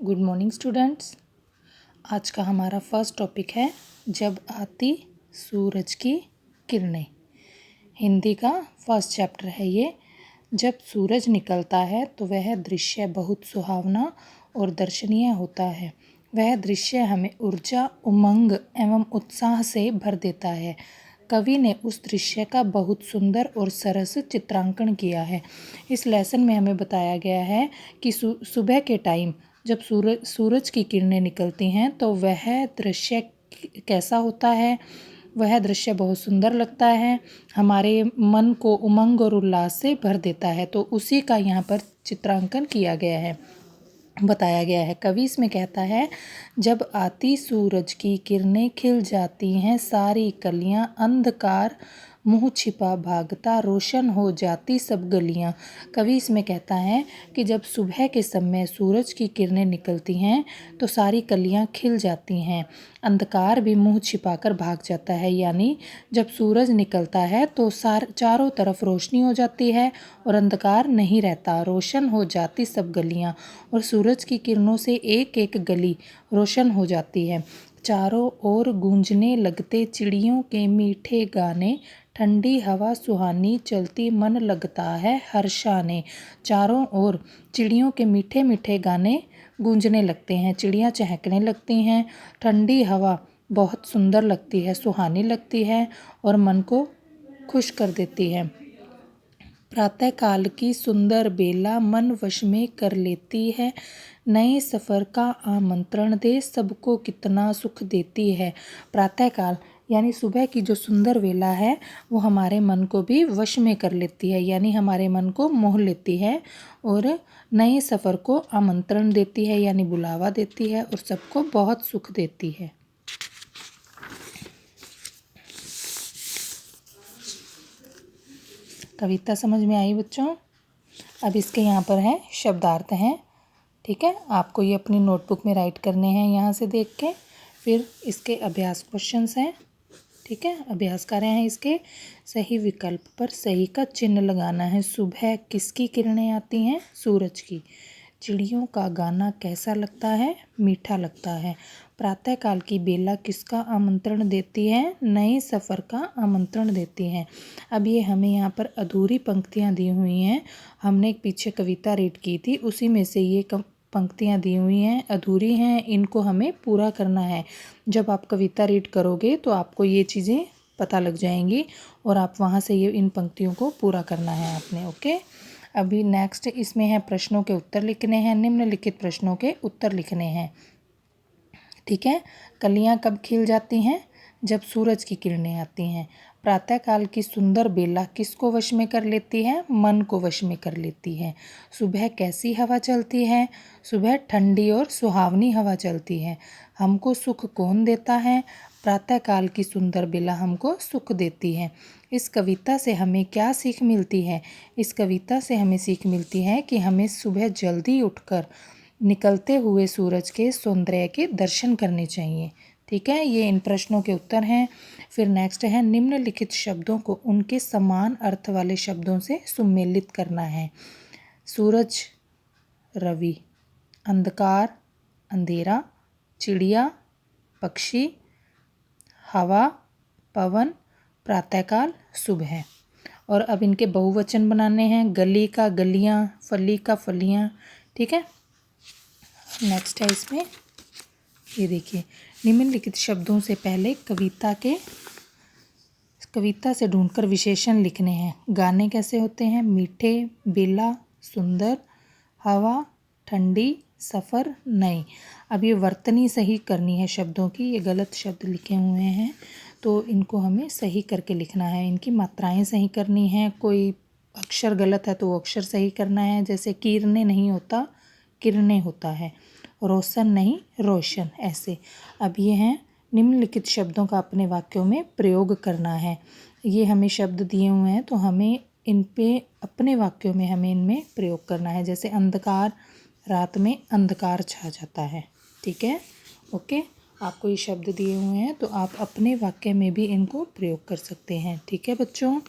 Good morning students. आज का हमारा फर्स्ट टॉपिक है जब आती सूरज की किरणें। हिंदी का फर्स्ट चैप्टर है ये। जब सूरज निकलता है तो वह दृश्य बहुत सुहावना और दर्शनीय होता है। वह दृश्य हमें ऊर्जा, उमंग एवं उत्साह से भर देता है। कवि ने उस दृश्य का बहुत सुंदर और सरस चित्रांकन किया है। इस लेसन में हमें बताया गया है कि सुबह के टाइम जब सूरज की किरणें निकलती हैं तो वह दृश्य कैसा होता है। वह दृश्य बहुत सुंदर लगता है, हमारे मन को उमंग और उल्लास से भर देता है। तो उसी का यहाँ पर चित्रांकन किया गया है, बताया गया है। कवि इसमें कहता है, जब आती सूरज की किरणें खिल जाती हैं सारी कलियां, अंधकार मुँह छिपा भागता रोशन हो जाती सब गलियां। कवि इसमें कहता है कि जब सुबह के समय सूरज की किरणें निकलती हैं तो सारी कलियां खिल जाती हैं, अंधकार भी मुँह छिपाकर भाग जाता है। यानी जब सूरज निकलता है तो चारों तरफ रोशनी हो जाती है और अंधकार नहीं रहता, रोशन हो जाती सब गलियां। और सूरज की किरणों से एक एक गली रोशन हो जाती है। चारों ओर गूंजने लगते चिड़ियों के मीठे गाने, ठंडी हवा सुहानी चलती मन लगता है हर्षाने। चारों ओर चिड़ियों के मीठे मीठे गाने गूंजने लगते हैं, चिड़ियाँ चहकने लगती हैं, ठंडी हवा बहुत सुंदर लगती है, सुहानी लगती है और मन को खुश कर देती है। प्रातःकाल की सुंदर बेला मन वश में कर लेती है, नए सफ़र का आमंत्रण दे सबको कितना सुख देती है। प्रातःकाल यानी सुबह की जो सुंदर वेला है वो हमारे मन को भी वश में कर लेती है, यानी हमारे मन को मोह लेती है और नए सफ़र को आमंत्रण देती है यानी बुलावा देती है और सबको बहुत सुख देती है। कविता समझ में आई बच्चों? अब इसके यहाँ पर है शब्दार्थ हैं, ठीक है। आपको ये अपनी नोटबुक में राइट करने हैं यहाँ से देख के। फिर इसके अभ्यास क्वेश्चंस हैं, ठीक है। अभ्यास कार्य हैं इसके। सही विकल्प पर सही का चिन्ह लगाना है। सुबह किसकी किरणें आती हैं? सूरज की। चिड़ियों का गाना कैसा लगता है? मीठा लगता है। प्रातःकाल की बेला किसका आमंत्रण देती है? नए सफ़र का आमंत्रण देती हैं। अब ये हमें यहाँ पर अधूरी पंक्तियाँ दी हुई हैं। हमने एक पीछे कविता रीड की थी, उसी में से ये पंक्तियाँ दी हुई हैं, अधूरी हैं, इनको हमें पूरा करना है। जब आप कविता रीड करोगे तो आपको ये चीज़ें पता लग जाएंगी और आप वहाँ से ये इन पंक्तियों को पूरा करना है आपने, ओके। अभी नेक्स्ट इसमें है प्रश्नों के उत्तर लिखने हैं, निम्नलिखित प्रश्नों के उत्तर लिखने हैं, ठीक है। कलियां कब खिल जाती हैं? जब सूरज की किरणें आती हैं। प्रातःकाल की सुंदर बेला किसको वश में कर लेती है? मन को वश में कर लेती है। सुबह कैसी हवा चलती है? सुबह ठंडी और सुहावनी हवा चलती है। हमको सुख कौन देता है? प्रातःकाल की सुंदर बेला हमको सुख देती है। इस कविता से हमें क्या सीख मिलती है? इस कविता से हमें सीख मिलती है कि हमें सुबह जल्दी उठकर निकलते हुए सूरज के सौंदर्य के दर्शन करने चाहिए, ठीक है। ये इन प्रश्नों के उत्तर हैं। फिर नेक्स्ट है, निम्नलिखित शब्दों को उनके समान अर्थ वाले शब्दों से सुमेलित करना है। सूरज, रवि, अंधकार, अंधेरा, चिड़िया, पक्षी, हवा, पवन, प्रातःकाल, सुबह। और अब इनके बहुवचन बनाने हैं। गली का गलियां, फली का फलियां, ठीक है। नेक्स्ट है इसमें, ये देखिए, निम्नलिखित शब्दों से पहले कविता से ढूंढकर विशेषण लिखने हैं। गाने कैसे होते हैं? मीठे, बेला, सुंदर, हवा, ठंडी, सफ़र, नई। अब ये वर्तनी सही करनी है शब्दों की, ये गलत शब्द लिखे हुए हैं तो इनको हमें सही करके लिखना है। इनकी मात्राएं सही करनी है, कोई अक्षर गलत है तो वो अक्षर सही करना है। जैसे किरणें नहीं होता, किरणें होता है। रोशन नहीं, रोशन, ऐसे। अब ये हैं, निम्नलिखित शब्दों का अपने वाक्यों में प्रयोग करना है। ये हमें शब्द दिए हुए हैं तो हमें इन पे अपने वाक्यों में हमें इनमें प्रयोग करना है। जैसे अंधकार, रात में अंधकार छा जाता है, ठीक है, ओके। आपको ये शब्द दिए हुए हैं तो आप अपने वाक्य में भी इनको प्रयोग कर सकते हैं, ठीक है बच्चों,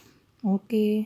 ओके।